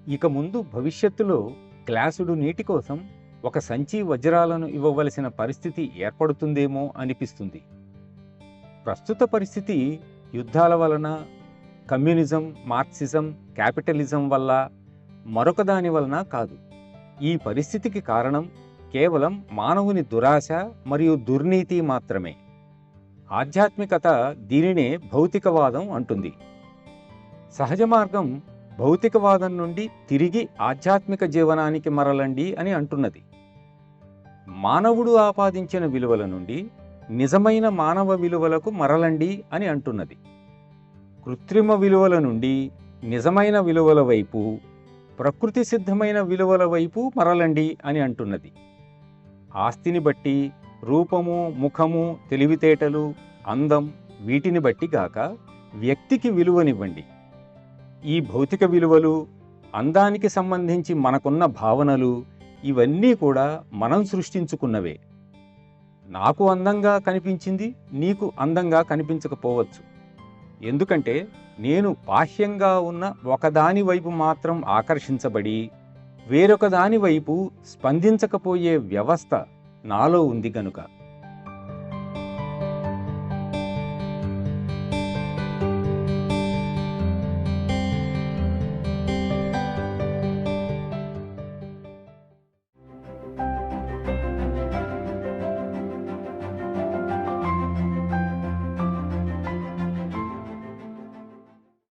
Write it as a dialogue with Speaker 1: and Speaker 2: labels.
Speaker 1: ఇక ముందు భవిష్యత్తులో గ్లాసుడు నీటి కోసం ఒక సంచి వజ్రాలను ఇవ్వవలసిన పరిస్థితి ఏర్పడుతుందేమో అనిపిస్తుంది. ప్రస్తుత పరిస్థితి యుద్ధాల వలన, కమ్యూనిజం, మార్క్సిజం, క్యాపిటలిజం వల్ల, మరొక దాని వలన కాదు. ఈ పరిస్థితికి కారణం కేవలం మానవుని దురాశ మరియు దుర్నీతి మాత్రమే. ఆధ్యాత్మికత దీనినే భౌతికవాదం అంటుంది. సహజ మార్గం భౌతికవాదం నుండి తిరిగి ఆధ్యాత్మిక జీవనానికి మరలండి అని అంటున్నది. మానవుడు ఆపాదించిన విలువల నుండి నిజమైన మానవ విలువలకు మరలండి అని అంటున్నది. కృత్రిమ విలువల నుండి నిజమైన విలువల వైపు, ప్రకృతి సిద్ధమైన విలువల వైపు మరలండి అని అంటున్నది. ఆస్తిని బట్టి, రూపము, ముఖము, తెలివితేటలు, అందం వీటిని బట్టి గాక వ్యక్తికి విలువనివ్వండి. ఈ భౌతిక విలువలు, అందానికి సంబంధించి మనకున్న భావనలు ఇవన్నీ కూడా మనం సృష్టించుకున్నవే. నాకు అందంగా కనిపించింది నీకు అందంగా కనిపించకపోవచ్చు. ఎందుకంటే నేను బాహ్యంగా ఉన్న ఒకదాని వైపు మాత్రం ఆకర్షించబడి వేరొక దాని వైపు స్పందించకపోయే వ్యవస్థ నాలో ఉంది గనుక.